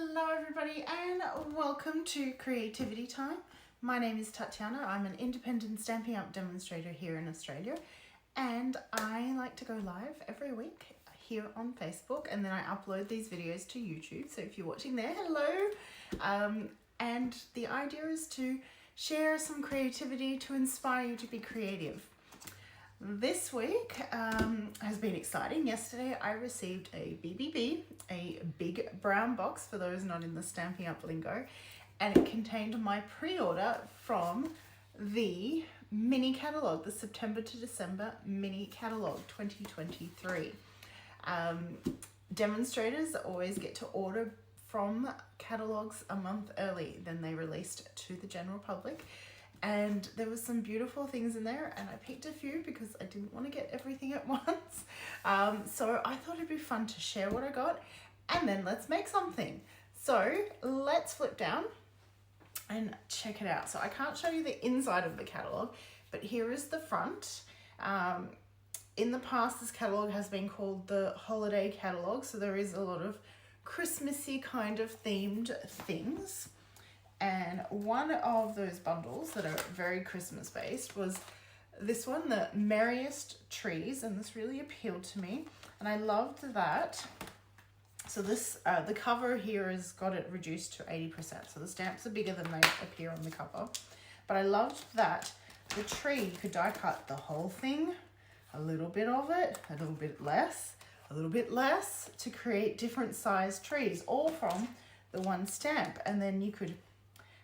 Hello everybody and welcome to Creativity Time. My name is Tatiana. I'm an independent Stampin' Up demonstrator here in Australia, and I like to go live every week here on Facebook, and then I upload these videos to YouTube. So if you're watching there, hello. And the idea is to share some creativity to inspire you to be creative. This week has been exciting. Yesterday I received a BBB, a big brown box for those not in the Stampin' Up lingo, and it contained my pre-order from the mini catalogue, the September to December mini catalogue 2023. Demonstrators always get to order from catalogues a month early than they released to the general public. And there was some beautiful things in there, and I picked a few because I didn't want to get everything at once. So I thought it'd be fun to share what I got, and then let's make something. So let's flip down and check it out. So I can't show you the inside of the catalogue, but here is the front. In the past, this catalogue has been called the holiday catalogue, so there is a lot of Christmassy kind of themed things. And one of those bundles that are very Christmas based was this one, the Merriest trees, and this really appealed to me, and I loved that. So this, the cover here has got it reduced to 80%, so the stamps are bigger than they appear on the cover. But I loved that the tree, you could die cut the whole thing, a little bit of it, a little bit less, a little bit less, to create different size trees, all from the one stamp. And then you could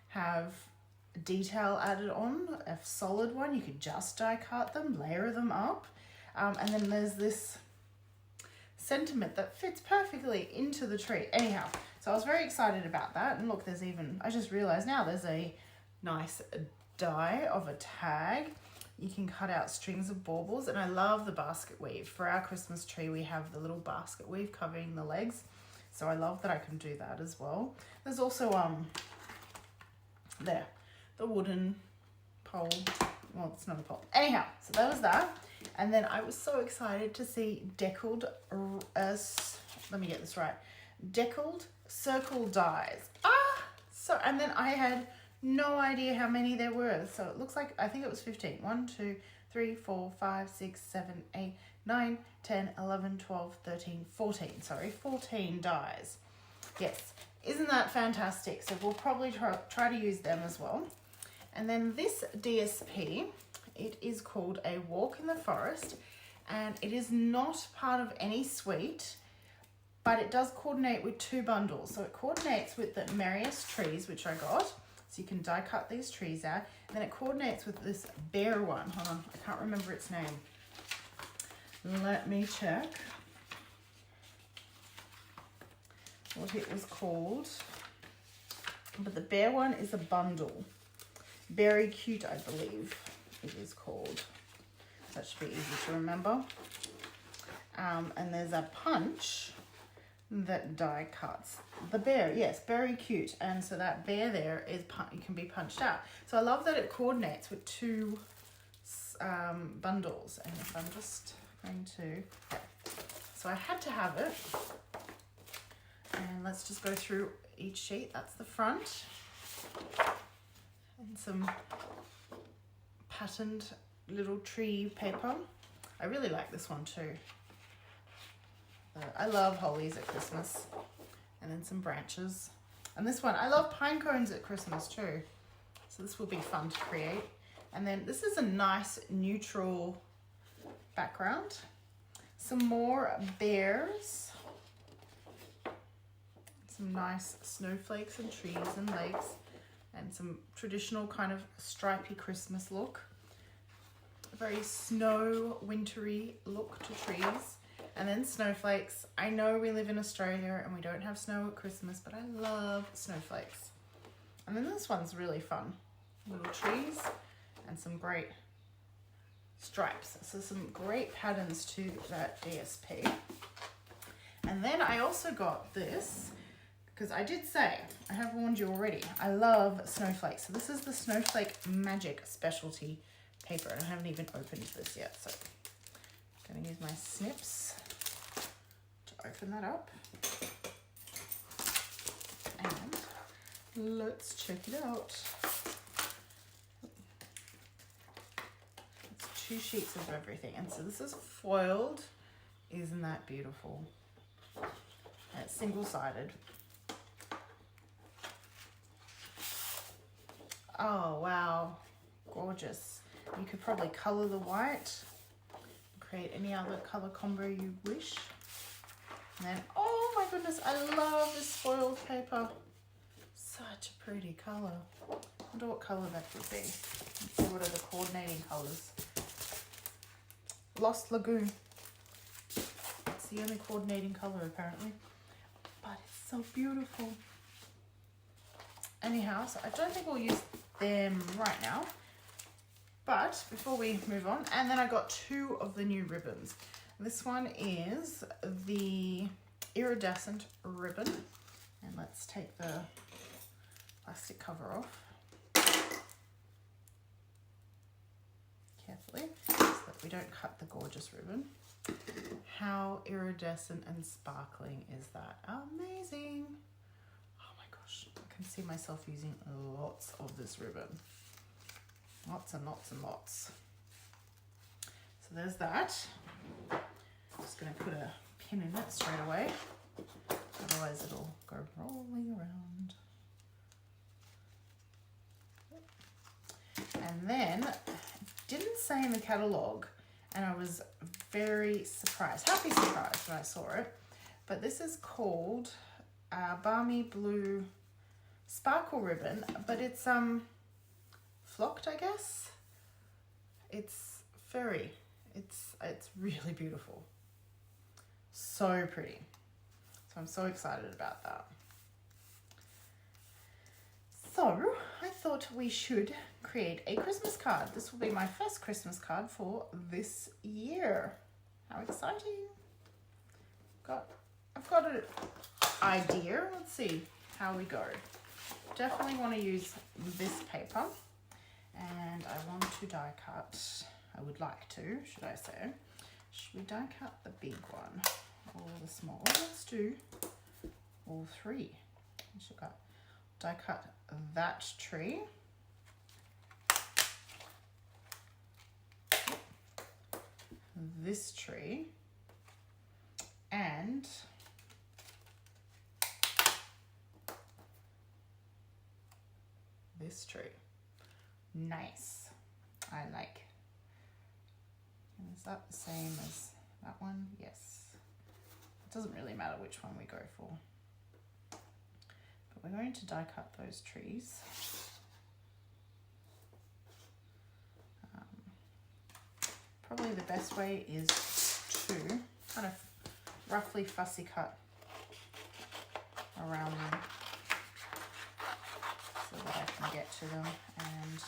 have detail added on, a solid one, you could just die cut them, layer them up, and then there's this sentiment that fits perfectly into the tree. Anyhow, so I was very excited about that. And look, there's even, I just realized now, there's a nice die of a tag. You can cut out strings of baubles, and I love the basket weave. For our Christmas tree, we have the little basket weave covering the legs, so I love that I can do that as well. There's also there, the wooden pole. Well, it's not a pole. Anyhow, so that was that. And then I was so excited to see Deckled, let me get this right, Deckled circle dies. So, and then I had no idea how many there were. So it looks like, I think it was 15. 1, 2, 3, 4, 5, 6, 7, 8, 9, 10, 11, 12, 13, 14. Sorry, 14 dies. Yes. Isn't that fantastic? So we'll probably try to use them as well. And then this DSP, it is called A Walk in the Forest, and it is not part of any suite, but it does coordinate with two bundles. So it coordinates with the Merriest trees, which I got. So you can die cut these trees out. And then it coordinates with this bear one. Hold on, I can't remember its name. Let me check what it was called. But the bear one is a bundle. Very cute, I believe it is called. That should be easy to remember. And there's a punch that die cuts the bear. Yes, very cute. And so that bear there is, it can be punched out. So I love that it coordinates with two bundles. And if I'm just going to, so I had to have it. And let's just go through each sheet. That's the front. And some patterned little tree paper. I really like this one too. I love hollies at Christmas. And then some branches. And this one, I love pine cones at Christmas too. So this will be fun to create. And then this is a nice neutral background. Some more bears. Some nice snowflakes and trees and lakes, and some traditional kind of stripy Christmas look. A very snow, wintry look to trees. And then snowflakes. I know we live in Australia and we don't have snow at Christmas, but I love snowflakes. And then this one's really fun. Little trees and some great stripes. So some great patterns to that DSP. And then I also got this, because I did say, I have warned you already, I love snowflakes. So this is the Snowflake Magic Specialty paper, and I haven't even opened this yet. So I'm gonna use my snips to open that up. let's check it out. It's 2 sheets of everything, and so this is foiled. Isn't that beautiful? And it's single-sided. Oh wow, gorgeous. You could probably color the white, create any other color combo you wish. And then, oh my goodness, I love this foiled paper. Such a pretty color. I wonder what color that would be. Let's see what are the coordinating colors. Lost Lagoon. It's the only coordinating color apparently, but it's so beautiful. Anyhow, so I don't think we'll use them right now, but before we move on, and then I got 2 of the new ribbons. This one is the Iridescent ribbon, and let's take the plastic cover off carefully so that we don't cut the gorgeous ribbon. How iridescent and sparkling is that? Amazing! Oh my gosh, I can see myself using lots of this ribbon. Lots and lots and lots. So there's that. I'm just going to put a pin in it straight away, otherwise it'll go rolling around. And then, it didn't say in the catalogue, and I was very surprised, happy surprised when I saw it, but this is called Balmy Blue Sparkle Ribbon, but it's flocked, I guess. It's furry. It's really beautiful. So pretty. So I'm so excited about that. So I thought we should create a Christmas card. This will be my first Christmas card for this year. How exciting. I've got an idea. Let's see how we go. Definitely want to use this paper, and I want to die cut. I would like to, should I say. Should we die cut the big one or the small? Let's do all 3. We should die cut that tree. This tree. And this tree. Nice. I like. And is that the same as that one? Yes. It doesn't really matter which one we go for. But we're going to die cut those trees. Probably the best way is to kind of roughly fussy cut around them so that I can get to them. And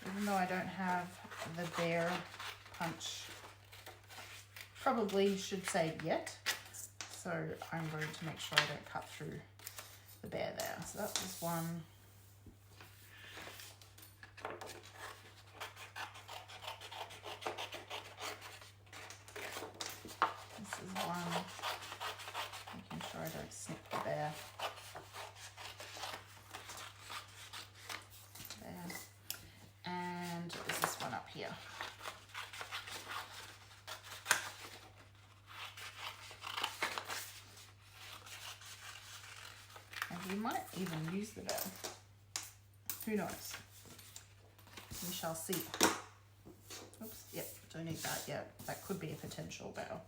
even though I don't have the bare punch, probably should say yet, so I'm going to make sure I don't cut through the bare there. So that was one. This is one. Making sure I don't snip the bare. There. And there's this one up here. And we might even use the bell. Who knows? We shall see. Oops, yep, don't need that yet. That could be a potential bell.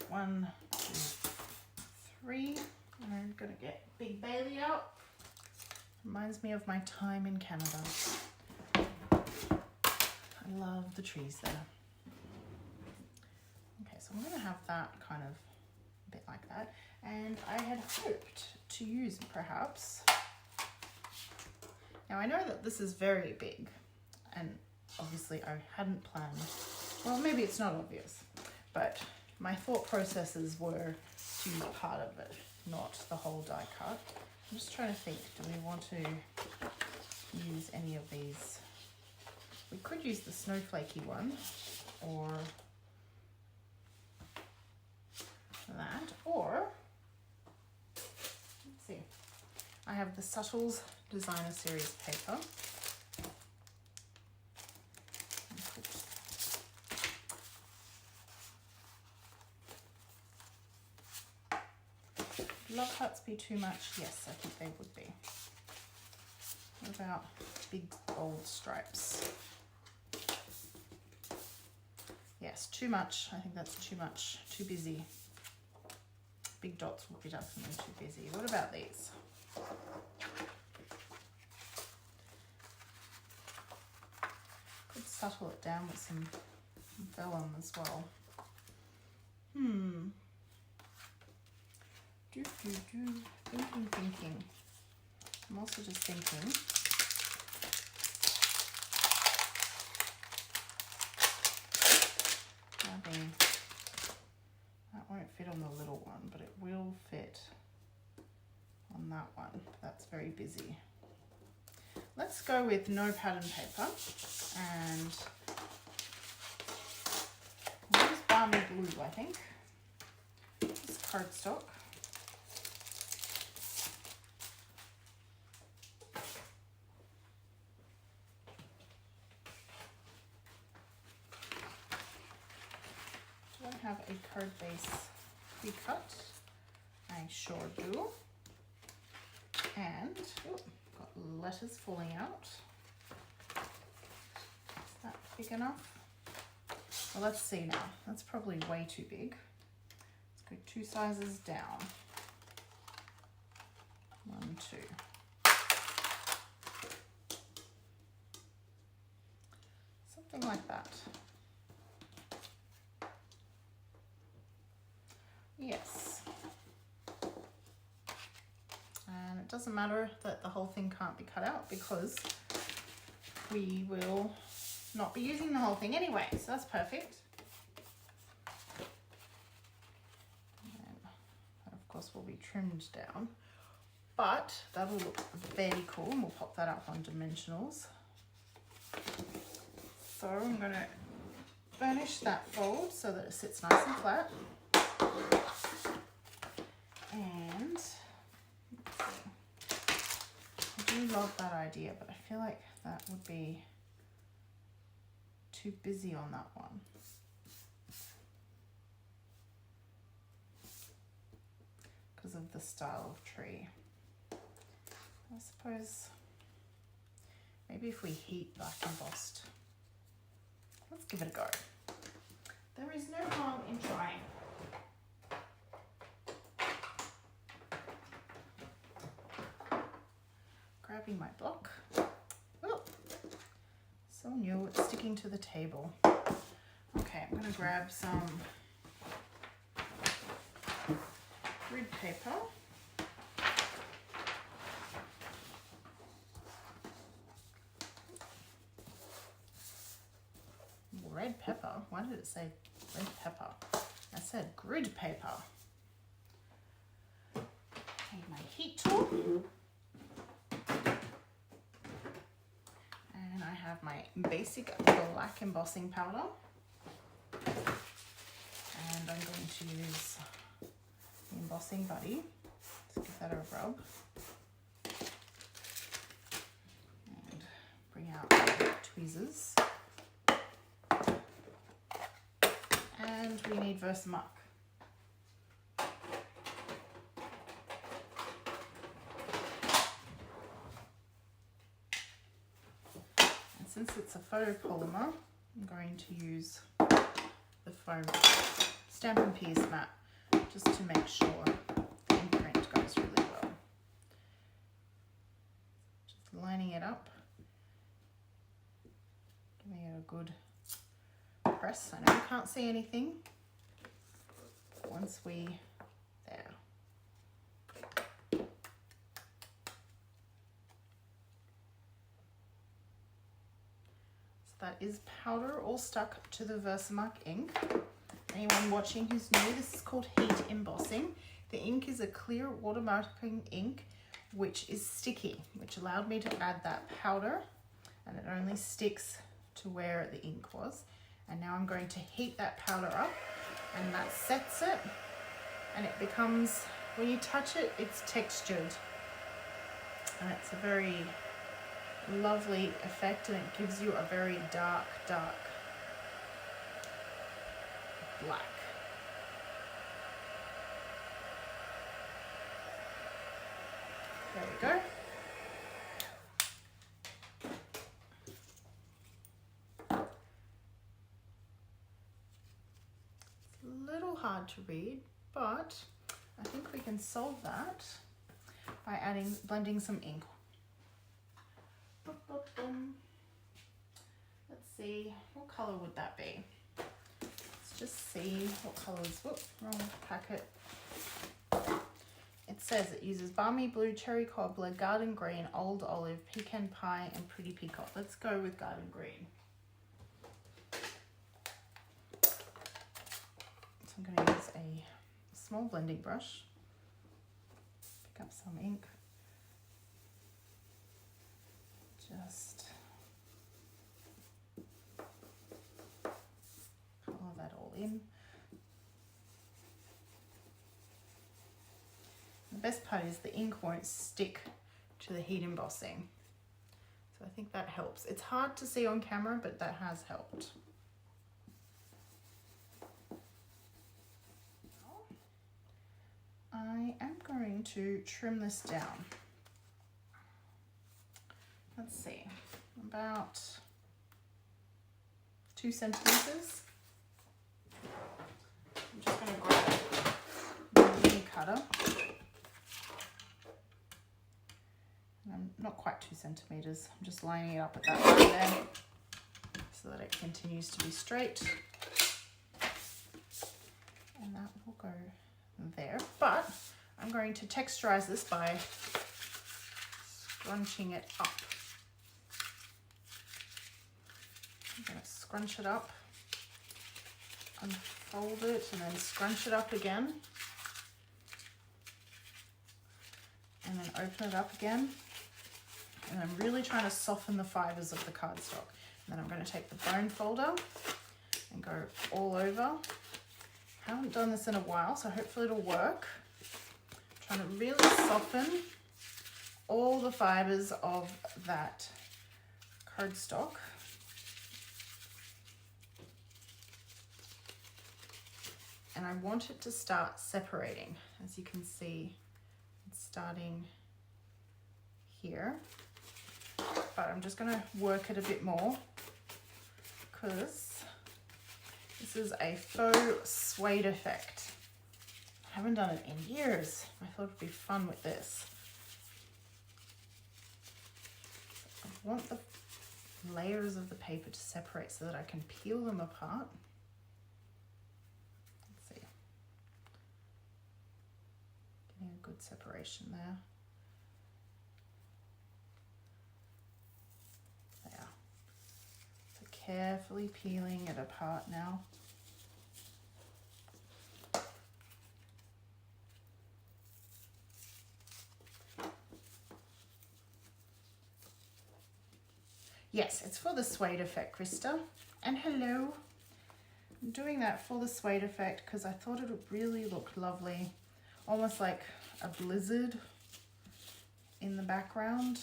1, 2, 3. And I'm gonna get Big Bailey out. Reminds me of my time in Canada. I love the trees there. Okay, so I'm gonna have that kind of a bit like that. And I had hoped to use perhaps, now I know that this is very big and obviously I hadn't planned, well maybe it's not obvious, but my thought processes were to use part of it, not the whole die cut. I'm just trying to think, do we want to use any of these? We could use the snowflakey one or that, or let's see. I have the Subtles Designer Series paper. Would love hearts be too much? Yes, I think they would be. What about big bold stripes? Yes, too much. I think that's too much, too busy. Big dots would be definitely too busy. What about these? Could subtle it down with some vellum as well. Thinking. I'm also just thinking. That won't fit on the little one, but it will fit on that one. That's very busy. Let's go with no pattern paper and use Balmy Blue, I think. It's cardstock. Do I have a card base pre-cut? I sure do. And got letters falling out. Is that big enough? Well, let's see now. That's probably way too big. Let's go 2 sizes down. 1, 2. Something like that. Yes. And it doesn't matter that the whole thing can't be cut out because we will not be using the whole thing anyway, so that's perfect. And that of course will be trimmed down, but that'll look very cool and we'll pop that up on dimensionals. So I'm going to burnish that fold so that it sits nice and flat. And let's see. I do love that idea, but I feel like that would be too busy on that one. Because of the style of tree. I suppose maybe if we heat black embossed. Let's give it a go. There is no harm in trying. Grabbing my block. Oh, so new, it's sticking to the table. Okay, I'm going to grab some grid paper. Red pepper? Why did it say red pepper? I said grid paper. Need my heat tool. And I have my basic black embossing powder. And I'm going to use the embossing buddy. Let's give that a rub. And bring out the tweezers. And we need Versamark. And since it's a photopolymer, I'm going to use the foam Stampin' Piece mat just to make sure the imprint goes really well. Just lining it up, giving it a good press. I know you can't see anything. Once we, there. So that is powder all stuck to the Versamark ink. Anyone watching who's new, this is called heat embossing. The ink is a clear watermarking ink which is sticky, which allowed me to add that powder, and it only sticks to where the ink was. And now I'm going to heat that powder up, and that sets it, and it becomes, when you touch it, it's textured. And it's a very lovely effect, and it gives you a very dark black. There we go. It's a little hard to read, but I think we can solve that by blending some ink. Let's see, what color would that be? Let's just see what colors. Whoop, wrong packet. It says it uses balmy blue, cherry cobbler, garden green, old olive, pecan pie, and pretty peacock. Let's go with garden green. So I'm going to use a small blending brush, pick up some ink, just color that all in. The best part is the ink won't stick to the heat embossing, so I think that helps. It's hard to see on camera, but that has helped. I am going to trim this down. Let's see, about 2 centimeters. I'm just going to grab a mini cutter. And I'm not quite 2 centimeters. I'm just lining it up at that line there so that it continues to be straight. And that will go there. But I'm going to texturize this by scrunching it up. I'm going to scrunch it up, unfold it, and then scrunch it up again. And then open it up again. And I'm really trying to soften the fibers of the cardstock. And then I'm going to take the bone folder and go all over. I haven't done this in a while, so hopefully it'll work. I'm trying to really soften all the fibers of that cardstock. And I want it to start separating. As you can see, it's starting here. But I'm just going to work it a bit more because this is a faux suede effect. I haven't done it in years. I thought it'd be fun with this. I want the layers of the paper to separate so that I can peel them apart. Let's see. Getting a good separation there. There. So carefully peeling it apart now. Yes, it's for the suede effect, Krista. And hello. I'm doing that for the suede effect because I thought it would really look lovely. Almost like a blizzard in the background.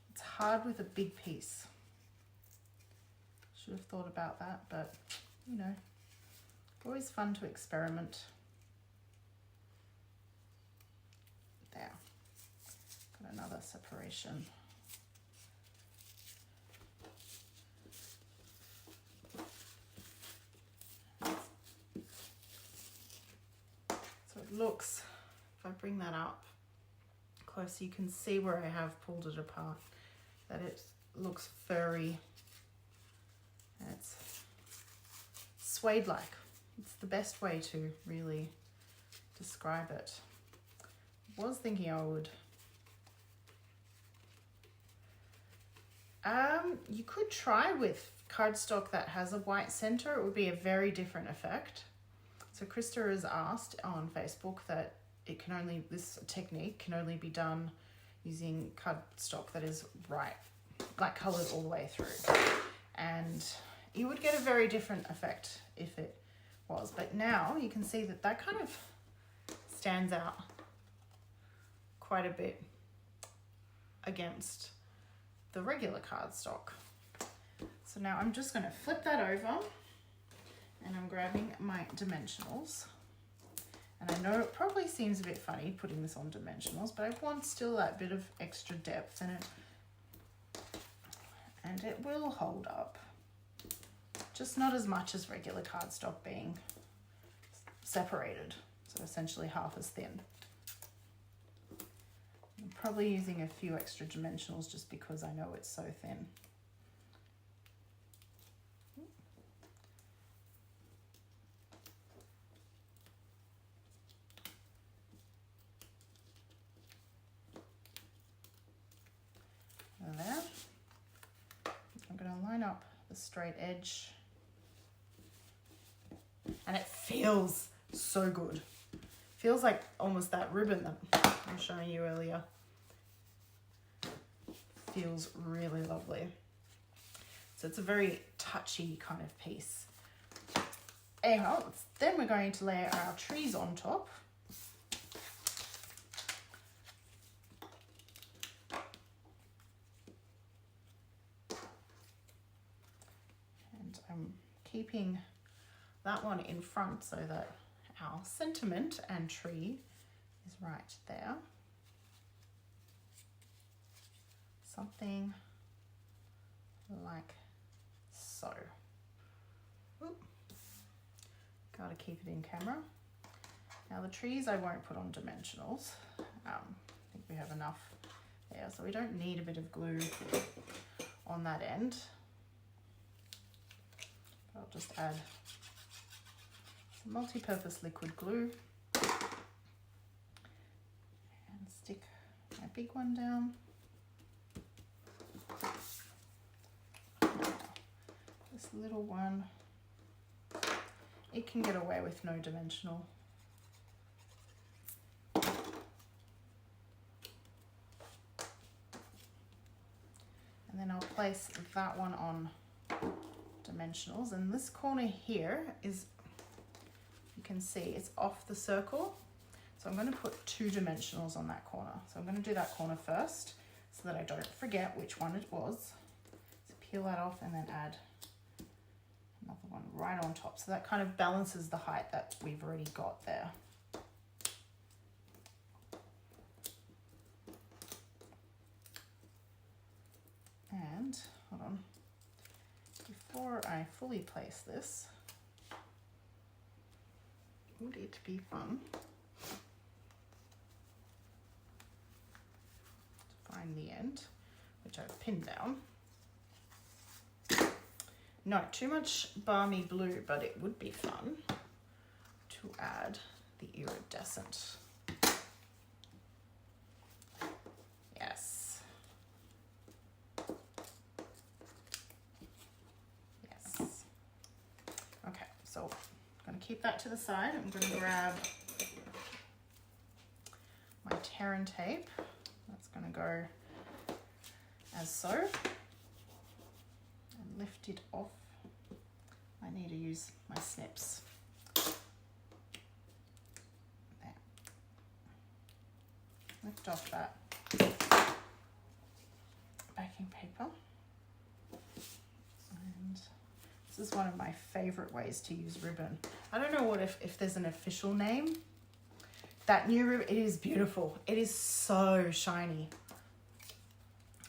It's hard with a big piece. Should have thought about that, but you know, always fun to experiment. There. Got another separation. Looks, if I bring that up close, you can see where I have pulled it apart, that it looks furry. And it's suede-like. It's the best way to really describe it. I was thinking I would. You could try with cardstock that has a white center. It would be a very different effect. So Krista has asked on Facebook that it can only, this technique can only be done using cardstock that is right, like colored all the way through. And you would get a very different effect if it was. But now you can see that that kind of stands out quite a bit against the regular cardstock. So now I'm just going to flip that over, and I'm grabbing my dimensionals. And I know it probably seems a bit funny putting this on dimensionals, but I want still that bit of extra depth in it. And it will hold up. Just not as much as regular cardstock being separated. So essentially half as thin. I'm probably using a few extra dimensionals just because I know it's so thin. There. I'm going to line up the straight edge, and it feels so good. Feels like almost that ribbon that I was showing you earlier. Feels really lovely. So it's a very touchy kind of piece. Anyhow, then we're going to layer our trees on top. I'm keeping that one in front so that our sentiment and tree is right there. Something like so. Oop. Gotta keep it in camera. Now the trees I won't put on dimensionals. I think we have enough there, so we don't need a bit of glue on that end. I'll just add some multi-purpose liquid glue and stick my big one down. This little one, it can get away with no dimensional. And then I'll place that one on dimensionals, and this corner here is, you can see it's off the circle, so I'm going to put 2 dimensionals on that corner. So I'm going to do that corner first so that I don't forget which one it was. So peel that off and then add another one right on top, so that kind of balances the height that we've already got there. And hold on, before I fully place this, would it be fun to find the end, which I've pinned down. Not too much balmy blue, but it would be fun to add the iridescent. Yes. Yes. Okay, so I'm going to keep that to the side. I'm going to grab my tear and tape. That's going to go as so. And lift it off. I need to use my snips. There. Lift off that backing paper. And this is one of my favorite ways to use ribbon. I don't know what if there's an official name. That new ribbon, it is beautiful. It is so shiny.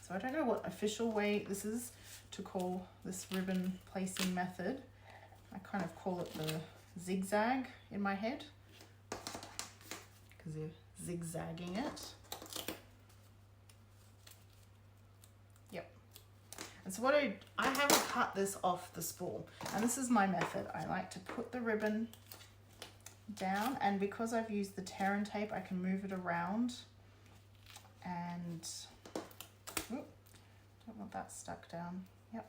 So I don't know what official way this is to call this ribbon placing method. I kind of call it the zigzag in my head because you're zigzagging it. Yep. And so what I haven't cut this off the spool, and this is my method. I like to put the ribbon down, and because I've used the tear and tape, I can move it around, and don't want that stuck down. Yep,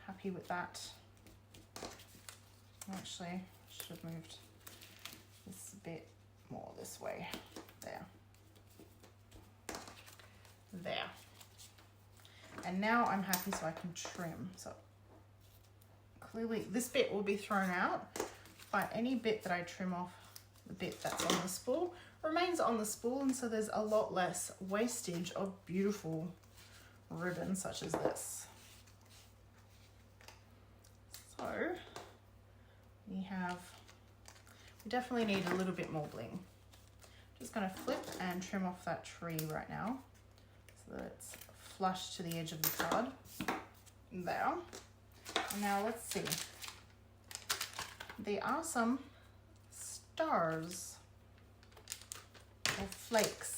happy with that. Actually, should have moved this a bit more this way. There. There. And now I'm happy, so I can trim. So clearly this bit will be thrown out, but any bit that I trim off, the bit that's on the spool, remains on the spool, and so there's a lot less wastage of beautiful ribbon such as this. So we definitely need a little bit more bling. Just going to flip and trim off that tree right now so that it's flush to the edge of the card. There. And now let's see. There are some stars or flakes.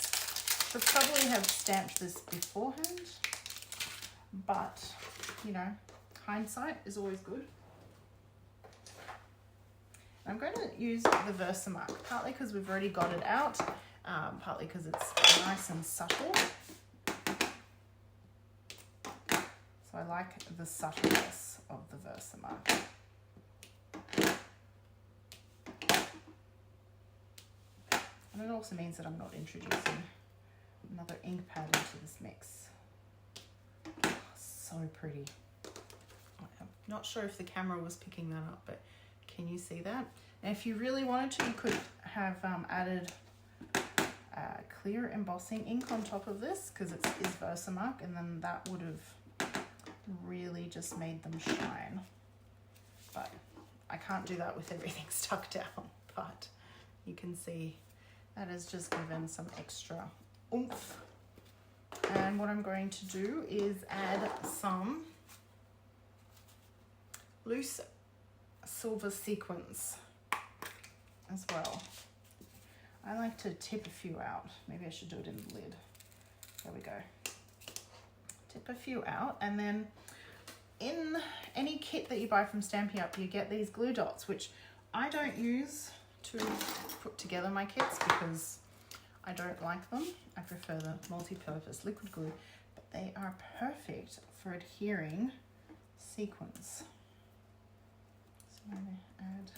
Should probably have stamped this beforehand, but you know, hindsight is always good. I'm going to use the Versamark, partly because we've already got it out, partly because it's nice and subtle. So I like the subtleness of the Versamark. And it also means that I'm not introducing another ink pad into this mix. So pretty. I'm not sure if the camera was picking that up, but can you see that? And if you really wanted to, you could have added clear embossing ink on top of this, because it is Versamark, and then that would have really just made them shine. But I can't do that with everything stuck down, but you can see that has just given some extra oomph. And what I'm going to do is add some loose silver sequins as well. I like to tip a few out. Maybe I should do it in the lid. There we go. Tip a few out, and then in any kit that you buy from Stampin' Up, you get these glue dots, which I don't use to put together my kits because I don't like them. I prefer the multi-purpose liquid glue, but they are perfect for adhering sequins. So I'm going to add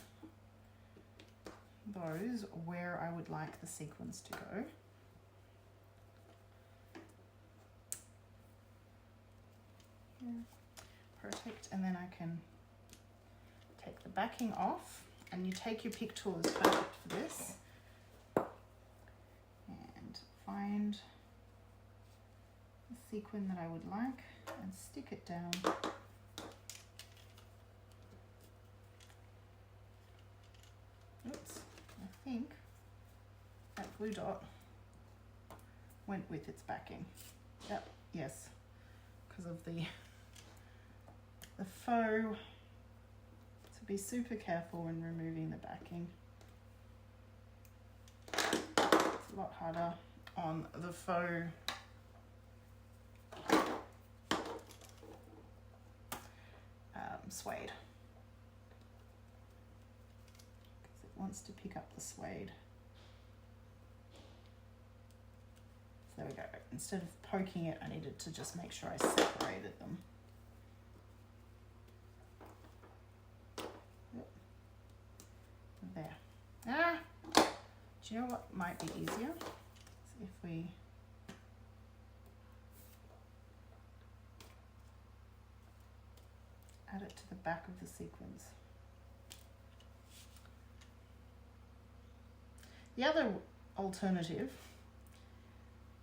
those where I would like the sequins to go. Here. Perfect, and then I can take the backing off, and you take your pick tool is perfect for this, and find the sequin that I would like and stick it down. Oops, I think that glue dot went with its backing. Yep, yes, because of the faux. So be super careful when removing the backing. It's a lot harder on the faux suede, because it wants to pick up the suede. So there we go. Instead of poking it, I needed to just make sure I separated them. There. Ah! Do you know what might be easier? So if we add it to the back of the sequins. The other alternative,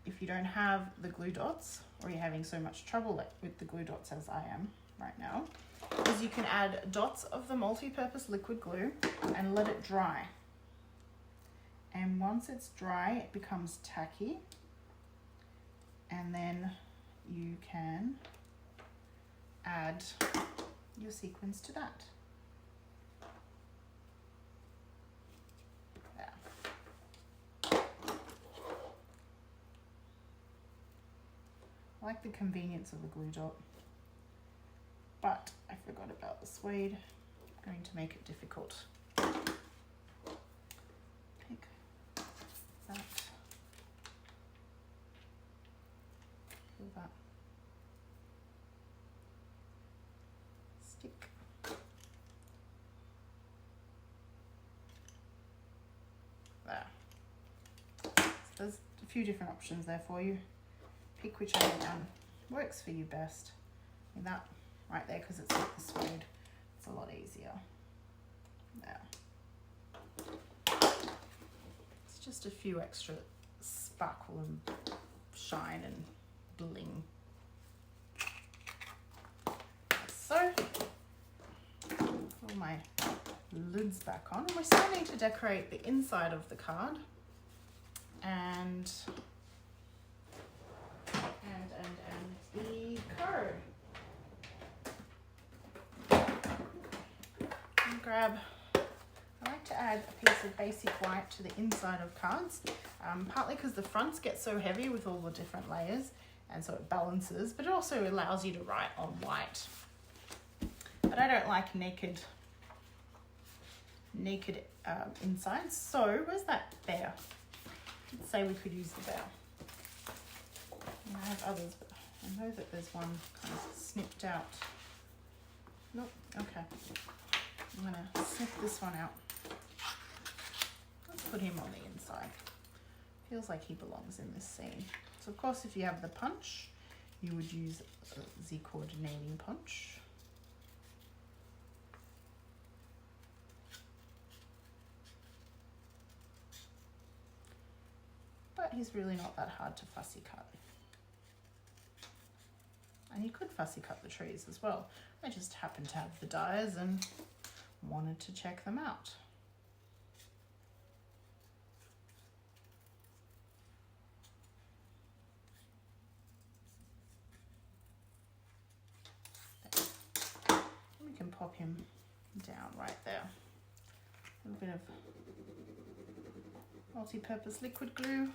if you don't have the glue dots, or you're having so much trouble with the glue dots as I am right now, is you can add dots of the multi-purpose liquid glue and let it dry. And once it's dry, it becomes tacky, and then you can add your sequins to that. There. I like the convenience of the glue dot, but I forgot about the suede. I'm going to make it difficult. Pick that. Pull that. Stick. There. So there's a few different options there for you. Pick whichever one works for you best. And that right there, because it's like the suede, it's a lot easier. There. Let's just a few extra sparkle and shine and bling. So, all my lids back on, and we're starting to decorate the inside of the card and the card. And grab, I like to add a piece of basic white to the inside of cards, partly because the fronts get so heavy with all the different layers, and so it balances, but it also allows you to write on white. But I don't like naked insides, so where's that bear? I did say we could use the bear. And I have others, but I know that there's one kind of snipped out. Nope, okay. I'm gonna snip this one out. Let's put him on the inside. Feels like he belongs in this scene. So of course, if you have the punch, you would use the coordinating punch. But he's really not that hard to fussy cut. And you could fussy cut the trees as well. I just happened to have the dies and wanted to check them out. We can pop him down right there. A little bit of multi-purpose liquid glue.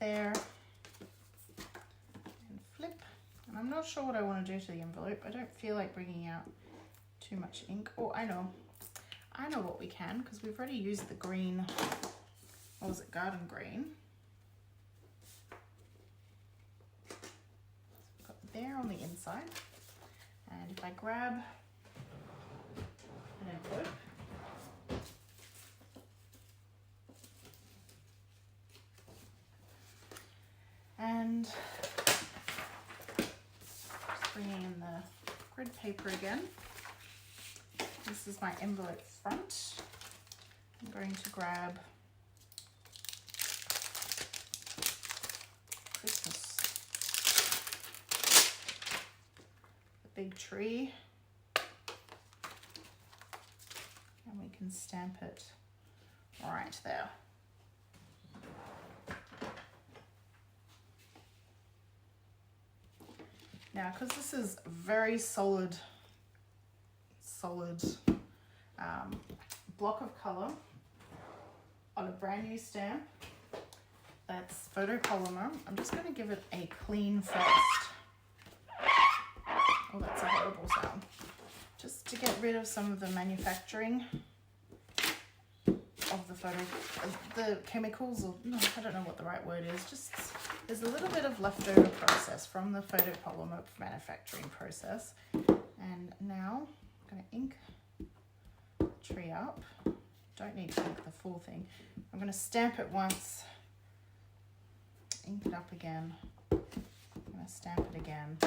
There, and flip. And I'm not sure what I want to do to the envelope. I don't feel like bringing out too much ink. Oh, I know what we can, because we've already used the green, what was it, garden green. So we've got there on the inside. And if I grab an envelope, and just bringing in the grid paper again. This is my envelope front. I'm going to grab Christmas, the big tree, and we can stamp it right there. Now, because this is very solid block of color on a brand new stamp that's photopolymer, I'm just going to give it a clean first. Oh, that's a horrible sound. Just to get rid of some of the manufacturing of the chemicals, or no, I don't know what the right word is. Just there's a little bit of leftover process from the photopolymer manufacturing process. And now I'm going to ink the tree up. Don't need to ink the full thing. I'm going to stamp it once, ink it up again. I'm going to stamp it again,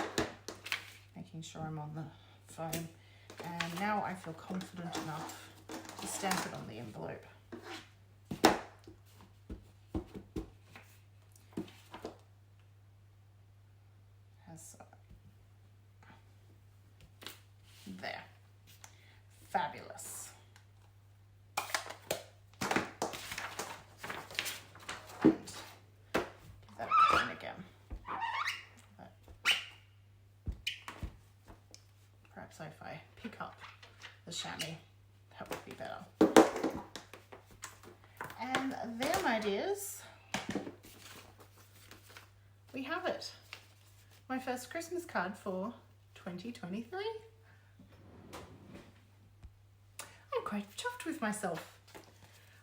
making sure I'm on the foam. And now I feel confident enough to stamp it on the envelope. There. Fabulous. And give that a clean again. Perhaps if I pick up the chamois, that would be better. And there, my dears, we have it. My first Christmas card for 2023. I'm quite chuffed with myself.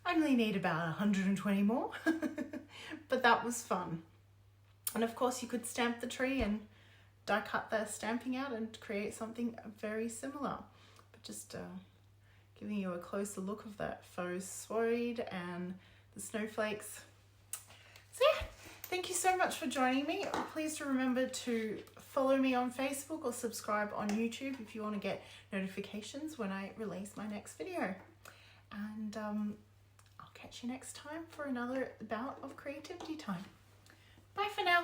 I only need about 120 more, but that was fun. And of course you could stamp the tree and die cut the stamping out and create something very similar. But just giving you a closer look of that faux suede and the snowflakes. So yeah, thank you so much for joining me. Please remember to follow me on Facebook or subscribe on YouTube if you want to get notifications when I release my next video. And I'll catch you next time for another bout of creativity time. Bye for now.